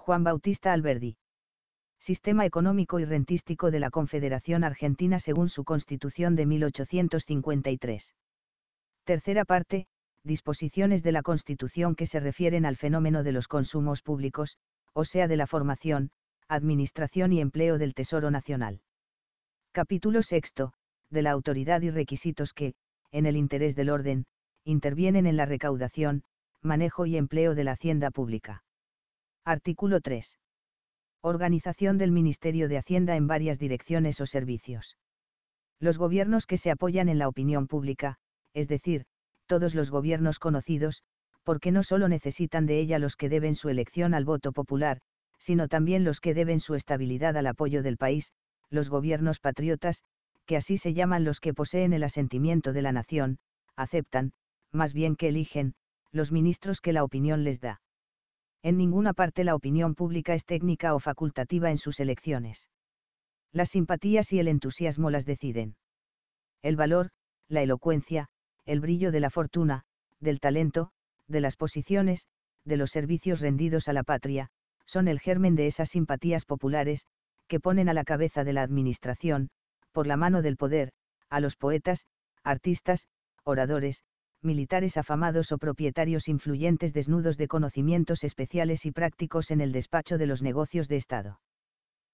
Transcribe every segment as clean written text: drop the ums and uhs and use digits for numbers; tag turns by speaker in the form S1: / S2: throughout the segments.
S1: Juan Bautista Alberdi. Sistema económico y rentístico de la Confederación Argentina según su Constitución de 1853. Tercera parte, disposiciones de la Constitución que se refieren al fenómeno de los consumos públicos, o sea de la formación, administración y empleo del Tesoro Nacional. Capítulo sexto, de la autoridad y requisitos que, en el interés del orden, intervienen en la recaudación, manejo y empleo de la hacienda pública. Artículo 3. Organización del Ministerio de Hacienda en varias direcciones o servicios. Los gobiernos que se apoyan en la opinión pública, es decir, todos los gobiernos conocidos, porque no solo necesitan de ella los que deben su elección al voto popular, sino también los que deben su estabilidad al apoyo del país, los gobiernos patriotas, que así se llaman los que poseen el asentimiento de la nación, aceptan, más bien que eligen, los ministros que la opinión les da. En ninguna parte la opinión pública es técnica o facultativa en sus elecciones. Las simpatías y el entusiasmo las deciden. El valor, la elocuencia, el brillo de la fortuna, del talento, de las posiciones, de los servicios rendidos a la patria, son el germen de esas simpatías populares, que ponen a la cabeza de la administración, por la mano del poder, a los poetas, artistas, oradores, militares afamados o propietarios influyentes desnudos de conocimientos especiales y prácticos en el despacho de los negocios de Estado.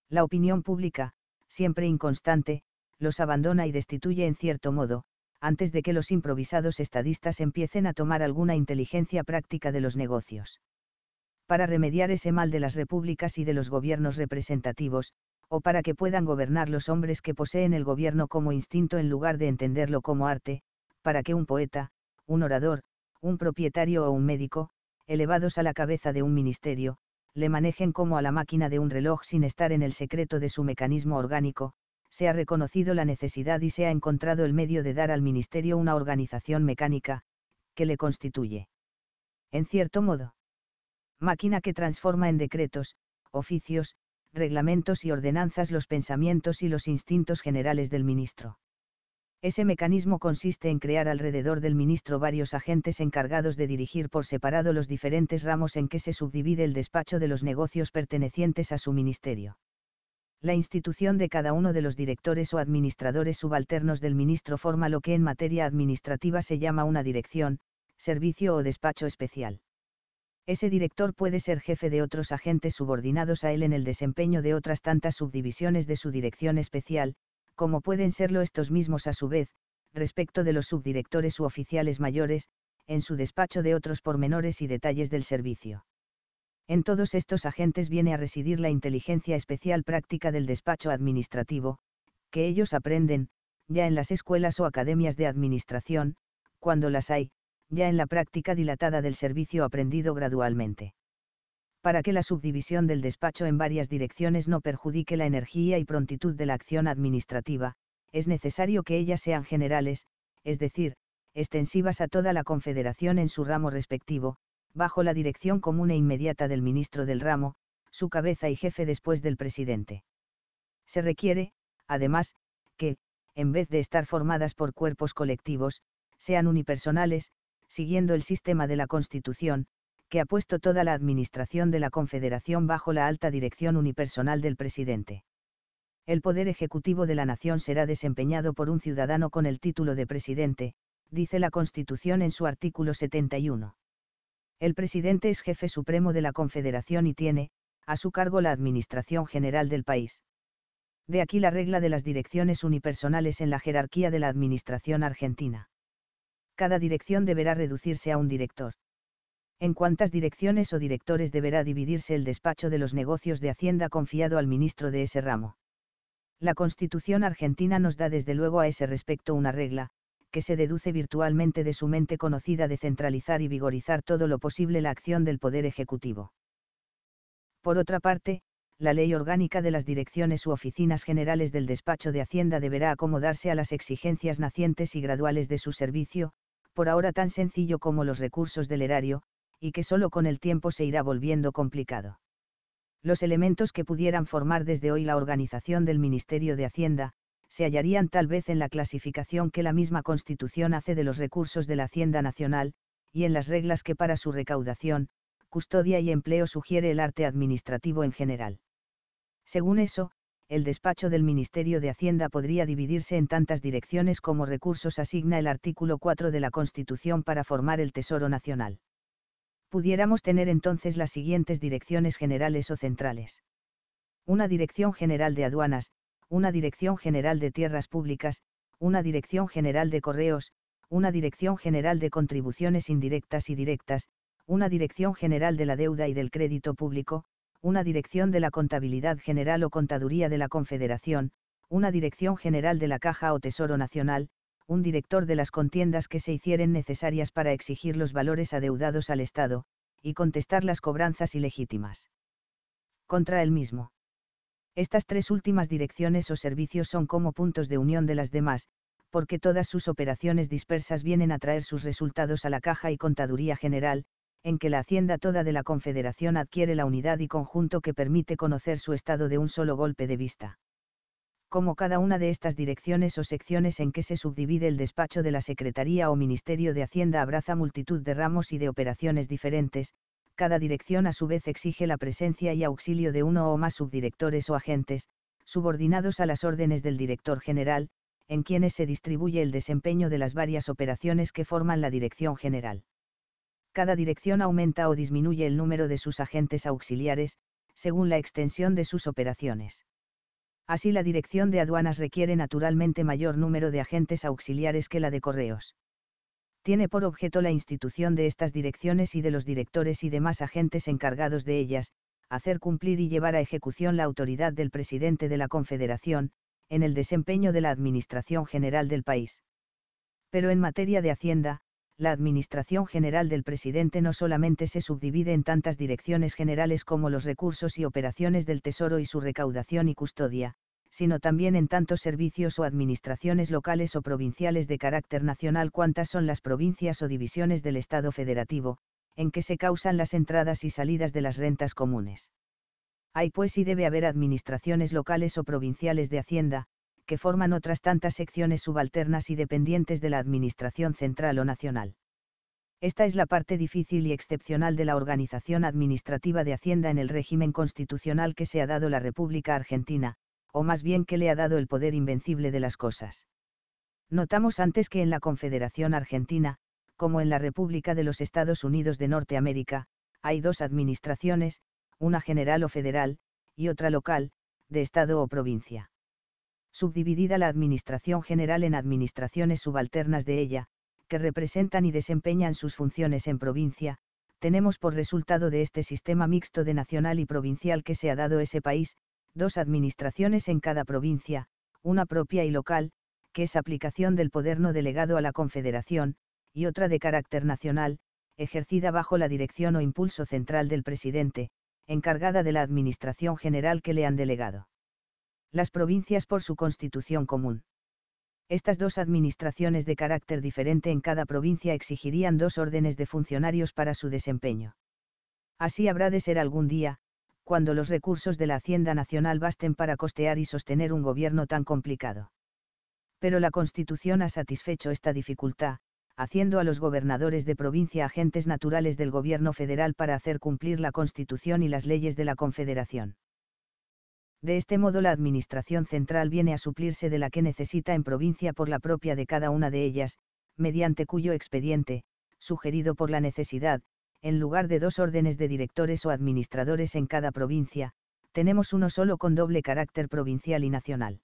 S1: La opinión pública, siempre inconstante, los abandona y destituye en cierto modo, antes de que los improvisados estadistas empiecen a tomar alguna inteligencia práctica de los negocios. Para remediar ese mal de las repúblicas y de los gobiernos representativos, o para que puedan gobernar los hombres que poseen el gobierno como instinto en lugar de entenderlo como arte, para que un poeta, un orador, un propietario o un médico, elevados a la cabeza de un ministerio, le manejen como a la máquina de un reloj sin estar en el secreto de su mecanismo orgánico, se ha reconocido la necesidad y se ha encontrado el medio de dar al ministerio una organización mecánica, que le constituye. En cierto modo, máquina que transforma en decretos, oficios, reglamentos y ordenanzas los pensamientos y los instintos generales del ministro. Ese mecanismo consiste en crear alrededor del ministro varios agentes encargados de dirigir por separado los diferentes ramos en que se subdivide el despacho de los negocios pertenecientes a su ministerio. La institución de cada uno de los directores o administradores subalternos del ministro forma lo que en materia administrativa se llama una dirección, servicio o despacho especial. Ese director puede ser jefe de otros agentes subordinados a él en el desempeño de otras tantas subdivisiones de su dirección especial, como pueden serlo estos mismos a su vez, respecto de los subdirectores u oficiales mayores, en su despacho de otros pormenores y detalles del servicio. En todos estos agentes viene a residir la inteligencia especial práctica del despacho administrativo, que ellos aprenden, ya en las escuelas o academias de administración, cuando las hay, ya en la práctica dilatada del servicio aprendido gradualmente. Para que la subdivisión del despacho en varias direcciones no perjudique la energía y prontitud de la acción administrativa, es necesario que ellas sean generales, es decir, extensivas a toda la Confederación en su ramo respectivo, bajo la dirección común e inmediata del ministro del ramo, su cabeza y jefe después del presidente. Se requiere, además, que, en vez de estar formadas por cuerpos colectivos, sean unipersonales, siguiendo el sistema de la Constitución, que ha puesto toda la administración de la Confederación bajo la alta dirección unipersonal del presidente. El poder ejecutivo de la nación será desempeñado por un ciudadano con el título de presidente, dice la Constitución en su artículo 71. El presidente es jefe supremo de la Confederación y tiene, a su cargo la administración general del país. De aquí la regla de las direcciones unipersonales en la jerarquía de la administración argentina. Cada dirección deberá reducirse a un director. En cuántas direcciones o directores deberá dividirse el despacho de los negocios de Hacienda confiado al ministro de ese ramo. La Constitución argentina nos da desde luego a ese respecto una regla, que se deduce virtualmente de su mente conocida de centralizar y vigorizar todo lo posible la acción del Poder Ejecutivo. Por otra parte, la Ley Orgánica de las Direcciones u Oficinas Generales del Despacho de Hacienda deberá acomodarse a las exigencias nacientes y graduales de su servicio, por ahora tan sencillo como los recursos del erario, y que solo con el tiempo se irá volviendo complicado. Los elementos que pudieran formar desde hoy la organización del Ministerio de Hacienda, se hallarían tal vez en la clasificación que la misma Constitución hace de los recursos de la Hacienda Nacional, y en las reglas que para su recaudación, custodia y empleo sugiere el arte administrativo en general. Según eso, el despacho del Ministerio de Hacienda podría dividirse en tantas direcciones como recursos asigna el artículo 4 de la Constitución para formar el Tesoro Nacional. Pudiéramos tener entonces las siguientes direcciones generales o centrales. Una Dirección General de Aduanas, una Dirección General de Tierras Públicas, una Dirección General de Correos, una Dirección General de Contribuciones Indirectas y Directas, una Dirección General de la Deuda y del Crédito Público, una Dirección de la Contabilidad General o Contaduría de la Confederación, una Dirección General de la Caja o Tesoro Nacional, un director de las contiendas que se hicieren necesarias para exigir los valores adeudados al Estado, y contestar las cobranzas ilegítimas contra él mismo. Estas tres últimas direcciones o servicios son como puntos de unión de las demás, porque todas sus operaciones dispersas vienen a traer sus resultados a la Caja y Contaduría General, en que la Hacienda toda de la Confederación adquiere la unidad y conjunto que permite conocer su estado de un solo golpe de vista. Como cada una de estas direcciones o secciones en que se subdivide el despacho de la Secretaría o Ministerio de Hacienda abraza multitud de ramos y de operaciones diferentes, cada dirección a su vez exige la presencia y auxilio de uno o más subdirectores o agentes, subordinados a las órdenes del director general, en quienes se distribuye el desempeño de las varias operaciones que forman la dirección general. Cada dirección aumenta o disminuye el número de sus agentes auxiliares, según la extensión de sus operaciones. Así la dirección de aduanas requiere naturalmente mayor número de agentes auxiliares que la de correos. Tiene por objeto la institución de estas direcciones y de los directores y demás agentes encargados de ellas, hacer cumplir y llevar a ejecución la autoridad del presidente de la Confederación, en el desempeño de la Administración General del país. Pero en materia de Hacienda, la Administración General del Presidente no solamente se subdivide en tantas direcciones generales como los recursos y operaciones del Tesoro y su recaudación y custodia, sino también en tantos servicios o administraciones locales o provinciales de carácter nacional cuantas son las provincias o divisiones del Estado federativo, en que se causan las entradas y salidas de las rentas comunes. Hay pues y debe haber administraciones locales o provinciales de Hacienda, que forman otras tantas secciones subalternas y dependientes de la Administración central o nacional. Esta es la parte difícil y excepcional de la organización administrativa de Hacienda en el régimen constitucional que se ha dado la República Argentina, o más bien que le ha dado el poder invencible de las cosas. Notamos antes que en la Confederación Argentina, como en la República de los Estados Unidos de Norteamérica, hay dos administraciones, una general o federal, y otra local, de Estado o provincia. Subdividida la Administración General en administraciones subalternas de ella, que representan y desempeñan sus funciones en provincia, tenemos por resultado de este sistema mixto de nacional y provincial que se ha dado ese país, dos administraciones en cada provincia, una propia y local, que es aplicación del poder no delegado a la Confederación, y otra de carácter nacional, ejercida bajo la dirección o impulso central del presidente, encargada de la administración general que le han delegado. Las provincias por su constitución común. Estas dos administraciones de carácter diferente en cada provincia exigirían dos órdenes de funcionarios para su desempeño. Así habrá de ser algún día, cuando los recursos de la Hacienda Nacional basten para costear y sostener un gobierno tan complicado. Pero la Constitución ha satisfecho esta dificultad, haciendo a los gobernadores de provincia agentes naturales del gobierno federal para hacer cumplir la Constitución y las leyes de la Confederación. De este modo la administración central viene a suplirse de la que necesita en provincia por la propia de cada una de ellas, mediante cuyo expediente, sugerido por la necesidad, en lugar de dos órdenes de directores o administradores en cada provincia, tenemos uno solo con doble carácter provincial y nacional.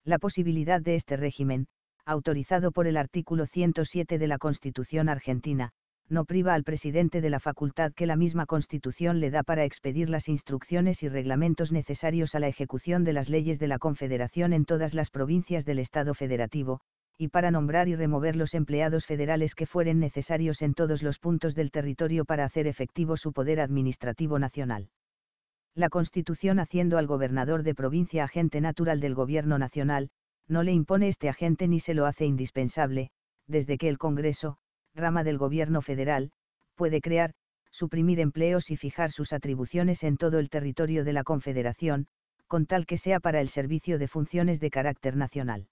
S1: La posibilidad de este régimen, autorizado por el artículo 107 de la Constitución argentina, no priva al presidente de la facultad que la misma Constitución le da para expedir las instrucciones y reglamentos necesarios a la ejecución de las leyes de la Confederación en todas las provincias del Estado federativo, y para nombrar y remover los empleados federales que fueren necesarios en todos los puntos del territorio para hacer efectivo su poder administrativo nacional. La Constitución, haciendo al gobernador de provincia agente natural del gobierno nacional, no le impone este agente ni se lo hace indispensable, desde que el Congreso, rama del gobierno federal, puede crear, suprimir empleos y fijar sus atribuciones en todo el territorio de la Confederación, con tal que sea para el servicio de funciones de carácter nacional.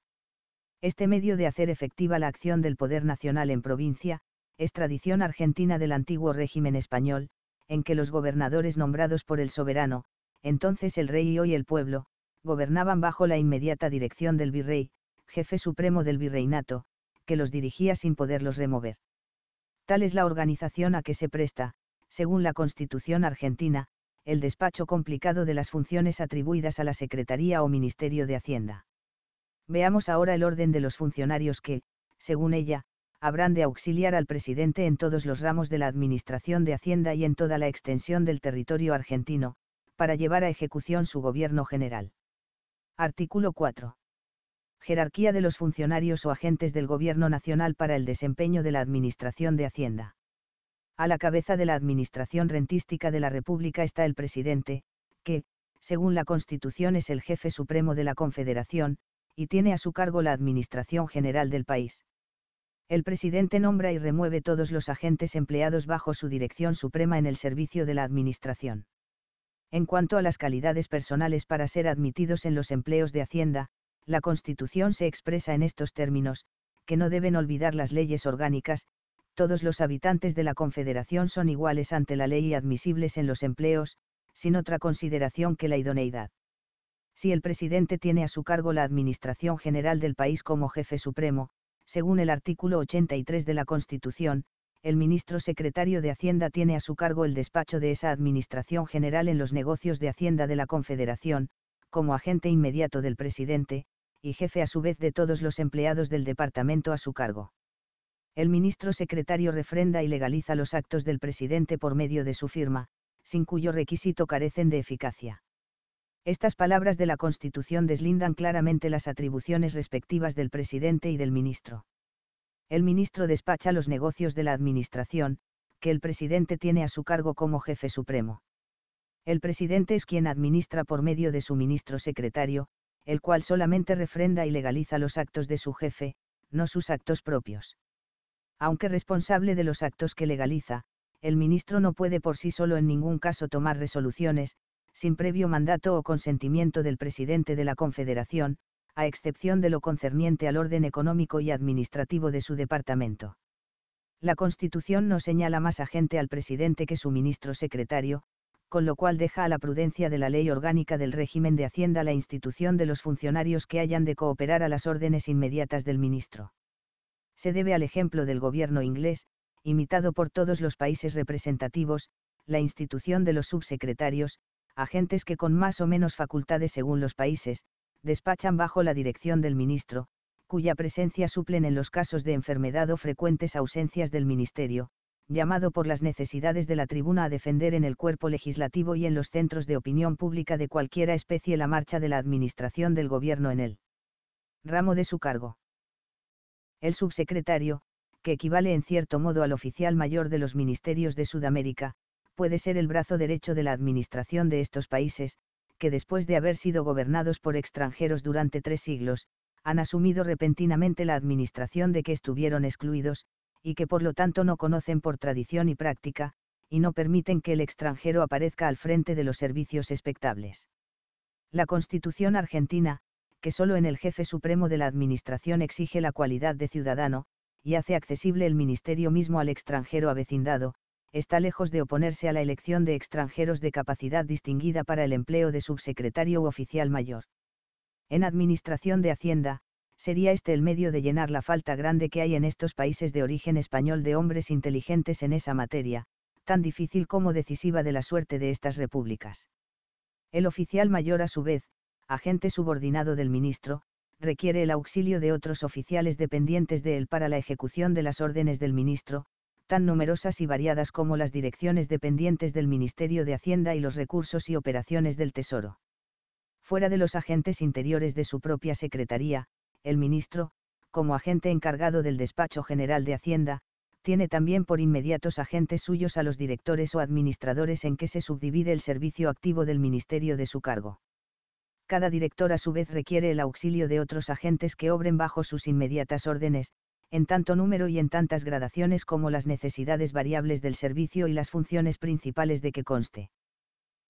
S1: Este medio de hacer efectiva la acción del poder nacional en provincia, es tradición argentina del antiguo régimen español, en que los gobernadores nombrados por el soberano, entonces el rey y hoy el pueblo, gobernaban bajo la inmediata dirección del virrey, jefe supremo del virreinato, que los dirigía sin poderlos remover. Tal es la organización a que se presta, según la Constitución argentina, el despacho complicado de las funciones atribuidas a la Secretaría o Ministerio de Hacienda. Veamos ahora el orden de los funcionarios que, según ella, habrán de auxiliar al presidente en todos los ramos de la Administración de Hacienda y en toda la extensión del territorio argentino, para llevar a ejecución su gobierno general. Artículo 4. Jerarquía de los funcionarios o agentes del Gobierno Nacional para el desempeño de la Administración de Hacienda. A la cabeza de la Administración rentística de la República está el presidente, que, según la Constitución, es el jefe supremo de la Confederación, y tiene a su cargo la Administración General del país. El presidente nombra y remueve todos los agentes empleados bajo su dirección suprema en el servicio de la Administración. En cuanto a las calidades personales para ser admitidos en los empleos de Hacienda, la Constitución se expresa en estos términos, que no deben olvidar las leyes orgánicas: todos los habitantes de la Confederación son iguales ante la ley y admisibles en los empleos, sin otra consideración que la idoneidad. Si el presidente tiene a su cargo la Administración General del país como jefe supremo, según el artículo 83 de la Constitución, el ministro secretario de Hacienda tiene a su cargo el despacho de esa Administración General en los negocios de Hacienda de la Confederación, como agente inmediato del presidente, y jefe a su vez de todos los empleados del departamento a su cargo. El ministro secretario refrenda y legaliza los actos del presidente por medio de su firma, sin cuyo requisito carecen de eficacia. Estas palabras de la Constitución deslindan claramente las atribuciones respectivas del presidente y del ministro. El ministro despacha los negocios de la administración, que el presidente tiene a su cargo como jefe supremo. El presidente es quien administra por medio de su ministro secretario, el cual solamente refrenda y legaliza los actos de su jefe, no sus actos propios. Aunque responsable de los actos que legaliza, el ministro no puede por sí solo en ningún caso tomar resoluciones, sin previo mandato o consentimiento del presidente de la Confederación, a excepción de lo concerniente al orden económico y administrativo de su departamento. La Constitución no señala más agente al presidente que su ministro secretario, con lo cual deja a la prudencia de la Ley Orgánica del Régimen de Hacienda la institución de los funcionarios que hayan de cooperar a las órdenes inmediatas del ministro. Se debe al ejemplo del gobierno inglés, imitado por todos los países representativos, la institución de los subsecretarios, agentes que con más o menos facultades según los países, despachan bajo la dirección del ministro, cuya presencia suplen en los casos de enfermedad o frecuentes ausencias del ministerio, llamado por las necesidades de la tribuna a defender en el cuerpo legislativo y en los centros de opinión pública de cualquiera especie la marcha de la administración del gobierno en el ramo de su cargo. El subsecretario, que equivale en cierto modo al oficial mayor de los ministerios de Sudamérica, puede ser el brazo derecho de la administración de estos países, que después de haber sido gobernados por extranjeros durante 3 siglos, han asumido repentinamente la administración de que estuvieron excluidos, y que por lo tanto no conocen por tradición y práctica, y no permiten que el extranjero aparezca al frente de los servicios expectables. La Constitución argentina, que solo en el jefe supremo de la administración exige la cualidad de ciudadano, y hace accesible el ministerio mismo al extranjero avecindado, está lejos de oponerse a la elección de extranjeros de capacidad distinguida para el empleo de subsecretario u oficial mayor. En administración de Hacienda, sería este el medio de llenar la falta grande que hay en estos países de origen español de hombres inteligentes en esa materia, tan difícil como decisiva de la suerte de estas repúblicas. El oficial mayor, a su vez, agente subordinado del ministro, requiere el auxilio de otros oficiales dependientes de él para la ejecución de las órdenes del ministro, tan numerosas y variadas como las direcciones dependientes del Ministerio de Hacienda y los recursos y operaciones del Tesoro. Fuera de los agentes interiores de su propia secretaría, el ministro, como agente encargado del Despacho General de Hacienda, tiene también por inmediatos agentes suyos a los directores o administradores en que se subdivide el servicio activo del ministerio de su cargo. Cada director a su vez requiere el auxilio de otros agentes que obren bajo sus inmediatas órdenes, en tanto número y en tantas gradaciones como las necesidades variables del servicio y las funciones principales de que conste.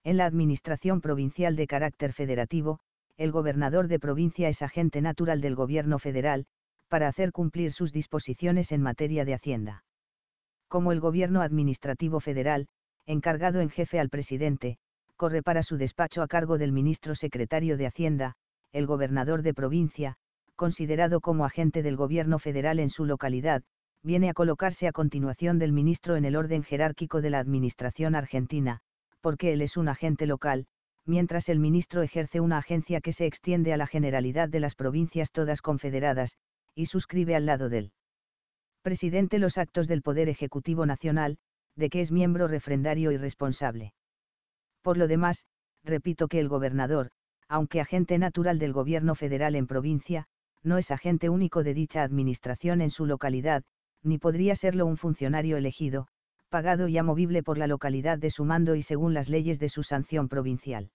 S1: En la administración provincial de carácter federativo, el gobernador de provincia es agente natural del gobierno federal, para hacer cumplir sus disposiciones en materia de hacienda. Como el gobierno administrativo federal, encargado en jefe al presidente, corre para su despacho a cargo del ministro secretario de Hacienda, el gobernador de provincia, considerado como agente del gobierno federal en su localidad, viene a colocarse a continuación del ministro en el orden jerárquico de la administración argentina, porque él es un agente local, mientras el ministro ejerce una agencia que se extiende a la generalidad de las provincias todas confederadas, y suscribe al lado del presidente los actos del Poder Ejecutivo Nacional, de que es miembro refrendario y responsable. Por lo demás, repito que el gobernador, aunque agente natural del gobierno federal en provincia, no es agente único de dicha administración en su localidad, ni podría serlo un funcionario elegido, pagado y amovible por la localidad de su mando y según las leyes de su sanción provincial.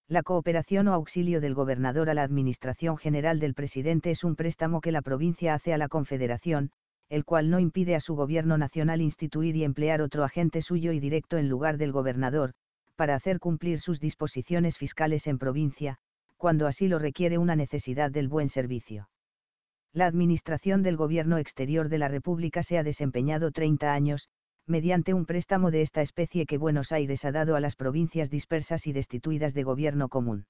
S1: La cooperación o auxilio del gobernador a la administración general del presidente es un préstamo que la provincia hace a la Confederación, el cual no impide a su gobierno nacional instituir y emplear otro agente suyo y directo en lugar del gobernador, para hacer cumplir sus disposiciones fiscales en provincia, cuando así lo requiere una necesidad del buen servicio. La administración del gobierno exterior de la República se ha desempeñado 30 años, mediante un préstamo de esta especie que Buenos Aires ha dado a las provincias dispersas y destituidas de gobierno común.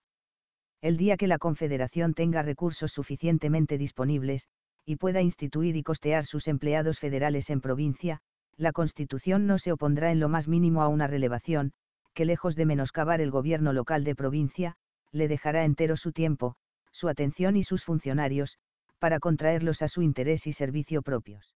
S1: El día que la Confederación tenga recursos suficientemente disponibles, y pueda instituir y costear sus empleados federales en provincia, la Constitución no se opondrá en lo más mínimo a una relevación, que lejos de menoscabar el gobierno local de provincia, le dejará entero su tiempo, su atención y sus funcionarios, para contraerlos a su interés y servicio propios.